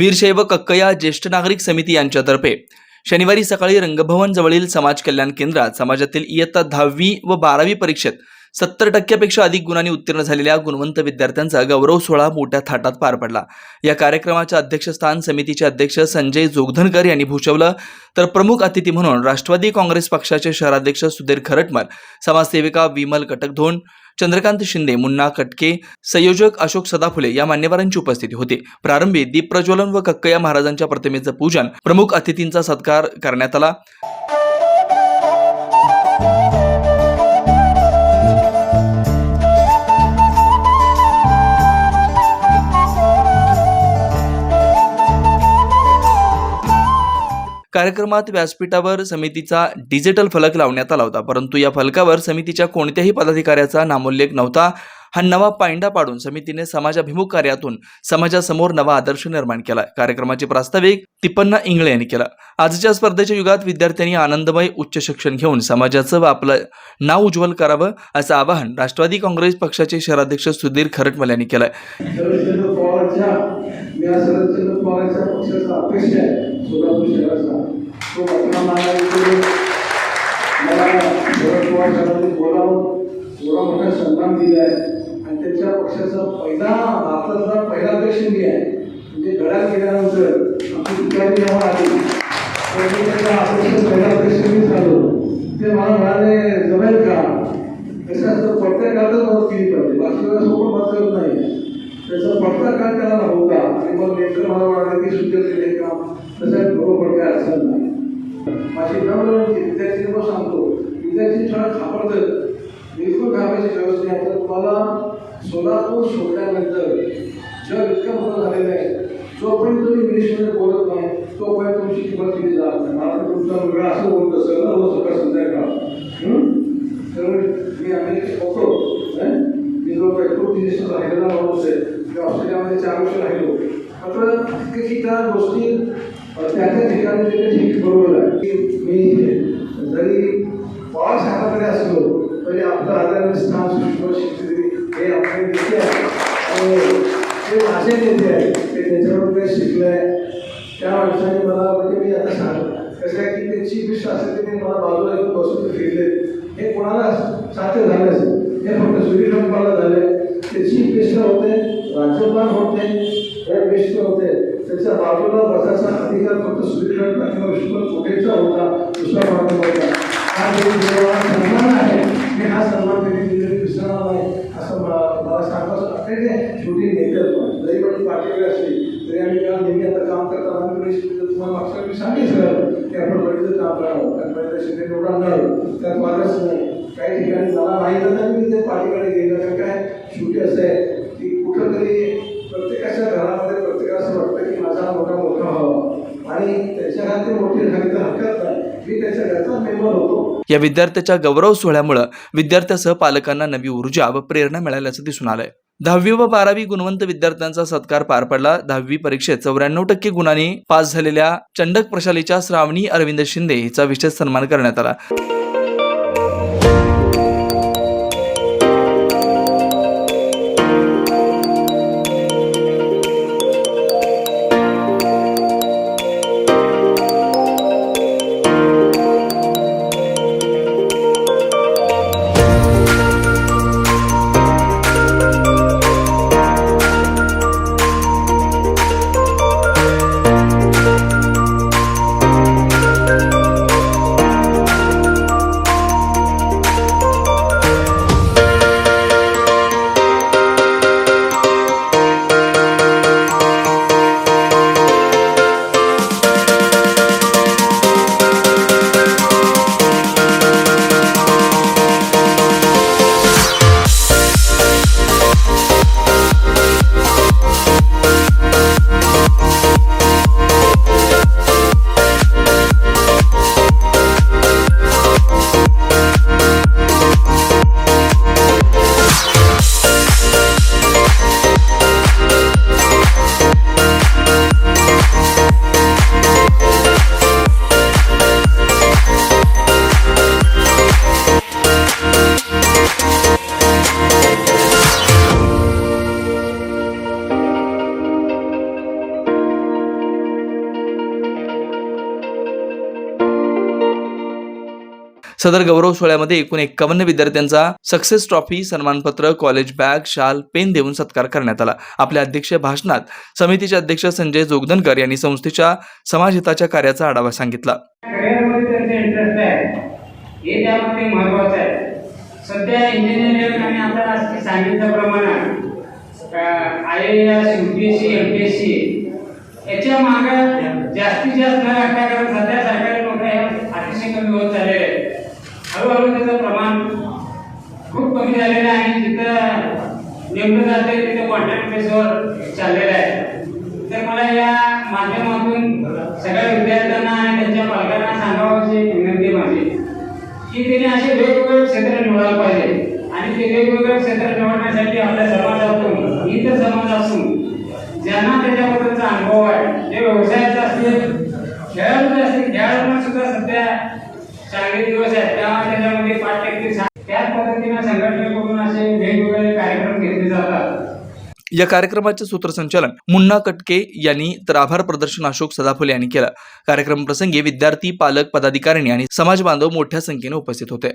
वीरशैव कक्कया ज्येष्ठ नागरिक समिती यांच्यातर्फे शनिवारी सकाळी रंगभवन जवळील समाज कल्याण केंद्रात समाजातील इयत्ता 10वी व 12वी परीक्षेत 70% अधिक गुणांनी उत्तीर्ण झालेल्या गुणवंत विद्यार्थ्यांचा गौरव सोहळा मोठ्या थाटात पार पडला। या कार्यक्रमाच्या अध्यक्षस्थान समितीचे अध्यक्ष संजय जोगधनकर यांनी भूषवलं, तर प्रमुख अतिथी म्हणून राष्ट्रवादी काँग्रेस पक्षाचे शहराध्यक्ष सुधीर खरटमल, समाजसेविका विमल कटकधोंड, चंद्रकांत शिंदे, मुन्ना कटके, संयोजक अशोक सदाफुले या मान्यवरांची उपस्थिती होती। प्रारंभी दीप प्रज्वलन व कक्कया महाराजांच्या प्रतिमेचं पूजन, प्रमुख अतिथींचा सत्कार करण्यात आला। कार्यक्रमात व्यासपीठावर समितीचा डिजिटल फलक लावण्यात आला होता, परंतु या फलकावर समितीच्या कोणत्याही पदाधिकाऱ्याचा नामोल्लेख नव्हता। हा नवा पायंडा पाडून समितीने समाजाभिमुख कार्यातून समाजासमोर नवा आदर्श निर्माण केला। कार्यक्रमाचे प्रास्ताविक तिप्पण्णा इंगळे यांनी केलं। आजच्या स्पर्धेच्या युगात विद्यार्थ्यांनी आनंदमय उच्च शिक्षण घेऊन समाजाचं व आपलं नाव उज्ज्वल करावं, असं आवाहन राष्ट्रवादी काँग्रेस पक्षाचे शहराध्यक्ष सुधीर खरटमल यांनी केलं। मोठा सन्मान दिला आहे आणि त्यांच्या पक्षाचा भारताचा पहिला अध्यक्ष मी आहे। म्हणजे गडात गेल्यानंतर आमची विद्यार्थी जेव्हा आली त्याचा अध्यक्ष पहिला अध्यक्ष मी झालो। ते मला म्हणाले, जमेल का? त्याचा पडत्या काढतच मदत केली पाहिजे, बाकी वेळेला सोबत मदत करत नाही। त्याचा पडता काढ त्याला होता आणि मग नेमकं मला म्हणाले की सुद्धा केले का तसं बरोबर काय अडचण नाही। माझी नवनवीन विद्यार्थी मग सांगतो, विद्यार्थी थोडा घाबरतात, बिलकुल घाबरायची गरज नाही। आता तुम्हाला सोलापूर सोडल्यानंतर जग इतकं मोठं झालेलं आहे, जोपर्यंत तुम्ही इंग्लिशमध्ये बोलत नाही तोपर्यंत तुमची किंमत केली जात नाही। मला तुमचा मुलगा असं बोलत असेल ना रोज सकाळ संध्याकाळ, तर मी अमेरिकेत होतो, मी जो खूप दिवस राहिलेला माणूस आहे, मी ऑस्ट्रेलियामध्ये 4 वर्ष राहिलो। मात्र तितकी त्या गोष्टी त्या ठिकाणी ठीक बरोबर आहे की मी जरी बाळासाहेबांकडे असलो तरी आपलं आदरणीय स्थान सुषमा शिकली हे आपले नेते आहे, ते माझे नेते आहे, ते त्याच्यावर काही शिकलं आहे। त्या माणसाने मला म्हणजे मी आता सांगतो कसं आहे की ते चीफ मिनिस्टर असेल ते मला बाजूला येऊन बसून फिरले, हे कोणाला साध्य झालं असेल, हे फक्त सुधीर खरटमलला झाले। ते चीफ मिनिस्टर होते, राज्यपाल होते, हे मिनिस्टर होते, त्याच्या बाजूला बसायचा अधिकार फक्त सुधीर खरटमल किंवा विष्णू कोटेचा होता, दुसरा मार्ग होता। हा सन्मान आहे, मी हा सन्मान कधी विसरणार नाही असं मला सांगायचं वाटतं। छोटी नेते जरी माझी पार्टीकडे असली तरी आम्ही जेव्हा नेहमी आता काम करताना तुम्हाला मागच्या मी सांगितलं की आपण बळीचं काम करावं, कारण बळीचं शिक्षण एवढा नाही, त्यात वादच नाही। काही ठिकाणी मला माहीत नाही मी ते पार्टीकडे गेलं, तर काय शेवटी असं आहे की कुठंतरी प्रत्येकाच्या घरामध्ये प्रत्येकाला असं वाटतं की माझा मोठा व्हावा आणि त्याच्या घरात ते मोठी झाली तर हरकत नाही, मी त्याच्या घरचा मेंबर होतो। या विद्यार्थ्याच्या गौरव सोहळ्यामुळे विद्यार्थ्यासह पालकांना नवी ऊर्जा व प्रेरणा मिळाल्याचं दिसून आलंय। 10वी व 12वी गुणवंत विद्यार्थ्यांचा सत्कार पार पडला। 10वी परीक्षेत 94% गुणांनी पास झालेल्या चंडक प्रशालेच्या श्रावणी अरविंद शिंदे हिचा विशेष सन्मान करण्यात आला। सदर गौरव सोहळ्यामध्ये एकूण 51 विद्यार्थ्यांचा सक्सेस ट्रॉफी, सन्मानपत्र, कॉलेज बॅग, शाल, पेन देऊन सत्कार करण्यात आला. आपल्या अध्यक्ष भाषणात समितीचे अध्यक्ष संजय जोगदनकर यांनी संस्थेच्या समाजहिताच्या कार्याचा आढावा सांगितला. करिअरमध्ये त्यांचे इंटरेस्ट आहे हे त्यामध्ये महत्त्वाचं आहे. सध्या इंजिनिअरिंग आणि आता सांगितल्याप्रमाणे IAS, UPSC, MPSC याच्या मागे जास्तीत जास्त न लागता, कारण सध्या सरकारी नोकऱ्या अतिशय कमी होत चाललेल्या आहेत. हळूहळू त्याचं प्रमाण खूप कमी झालेलं आहे आणि जिथं नेमकं जाते तिथं कॉन्ट्रॅक्ट बेसवर चाललेलं आहे. तर मला या माध्यमातून सगळ्या विद्यार्थ्यांना आणि त्यांच्या पालकांना सांगावयाची विनंती माझी की त्यांनी असे वेगवेगळे क्षेत्र निवडायला पाहिजे आणि ते वेगवेगळे क्षेत्र निवडण्यासाठी आपल्या समाजातून, इतर समाज असून ज्यांना त्याच्याबद्दलचा अनुभव आहे, जे व्यवसायाचा असतील, खेळाडूचे असतील, खेळाडूंना सुद्धा सध्या चांगले दिवस आहेत, तेव्हा त्याच्यामध्ये 5% त्याच पद्धतीने संघटनेकडून असे वेगवेगळे कार्यक्रम घेतले जातात. या कार्यक्रमाचे सूत्रसंचालन मुन्ना कटके यांनी तर आभार प्रदर्शन अशोक सदाफुले यांनी केलं. कार्यक्रम प्रसंगी विद्यार्थी, पालक, पदाधिकारी आणि समाज बांधव मोठ्या संख्येने उपस्थित होते.